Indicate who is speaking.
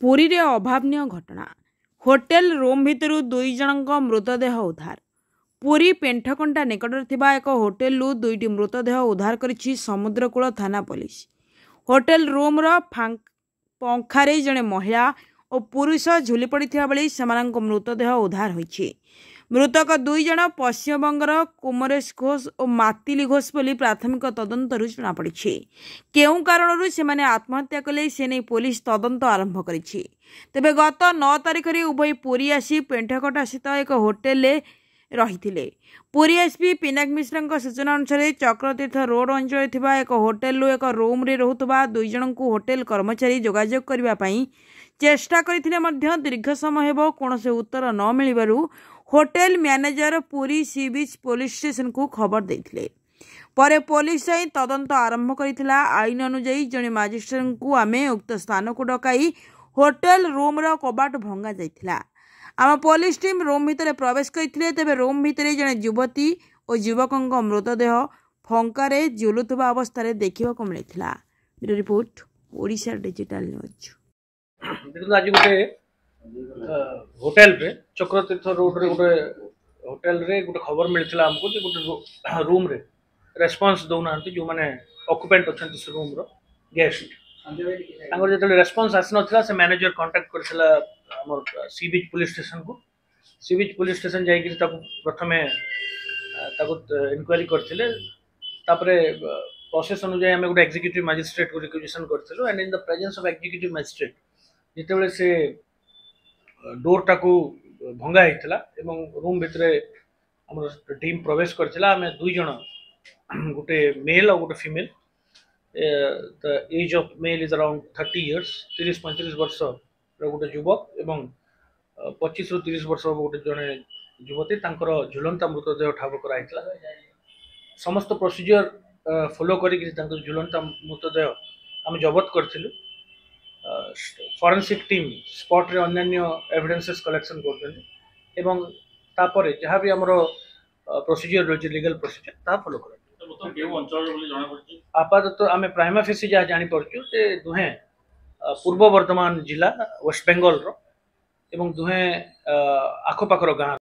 Speaker 1: पुरी रे अभावनीय घटना hotel room भितरु दुई जनक मृतदेह उद्धार। पुरी पेंठकंटा निकट एक होटेल दुईटी मृतदेह उद्धार करिछि समुद्रकूल थाना पुलिस। होटेल रूम पंखारे जड़े महिला और पुरुष झुली पड़ता बेले सेमानंक मृतदेह उद्धार होइछि। मृतक दुई जन पश्चिमबंगर कुमरेश घोष और मातिली घोष बोली प्राथमिक तदंतरू जनापड़ी। केउं कारणरू सेमाने आत्महत्या कले से नहीं पुलिस तदंत आरंभ करिछि। तेबे गत 9 तारिख रे उभय पुरी आसी पेंठकटा स्थित एक होटेल रही। पुरी एसपी पिनाक मिश्र सूचना अनुसार चक्रतीर्थ रोड अंचल एक होटेल एक रूम रे रहुतबा दुई जन को होटेल कर्मचारी जोगाजोग करने चेष्टा करथिले मध्य दीर्घ समय हेबो कोनोसी उत्तर न मिलिबारु होटेल मैनेजर पुरी सी बीच पुलिस स्टेशन को खबर देथिले। परे पुलिस जाई तदंत आरंभ करिथिला। आईन अनुसार जने मजिस्ट्रेट को आमे उक्त स्थान को डकाई होटेल रूम रो कबाट भंगा जाइथिला। आम पुलिस टीम रूम भितर प्रवेश करथिले। तेबे रूम भितर जने युवती और युवकक मृतदेह फंकारे झुलुथबा अवस्था देखा मिलता। Report Odisha digital news.
Speaker 2: आज गोटे होटेल रे चक्रतीर्थ रोड रे गोटे होटेल रे गोटे खबर मिलता हमको जे गोटे रूम रे रेस्पॉन्स दौना जो मैंने ऑक्युपेंट अच्छा से रूम रो गेस्ट जो रेस्पॉन्स आसी ना से मैनेजर कांटेक्ट करथिला हमर सी बीच पुलिस स्टेशन को। सी बीच पुलिस स्टेशन जाई कि प्रथमे इंक्वायरी करथिले। तापरे प्रोसेस अनुसार आम गोटे एग्जीक्यूटिव मजिस्ट्रेट को रिक्वेजिशन करथिलो। And in the presence of executive magistrate जितेबाला से डोर टाकू भंगा होता रूम भितर आम टीम प्रवेश करथिला। आम दुई जन गोटे मेल और गोटे female. The age of male is around 30 years 30-35 वर्ष गोटे युवक एवं 25 ରୁ 30 वर्ष गोटे जड़े युवती तांकर झुलंता मृतदेह ठाब कराइला। समस्त प्रोसीजर फॉलो करी झुलंता मृतदेह आम जबत करथिलु। फॉरेंसिक टीम स्पॉट रे अन्य एविडेंसेस कलेक्शन कर जहाँ भी आमर प्रोसीजर रही लीगल प्रोसीजर ता फॉलो कर। आपातत आम प्राइमा फेसी जहाँ जापरचु जे दुहे पूर्व बर्धमान जिला वेस्ट बेंगल रो एवं दुहे आखपाखर गाँ।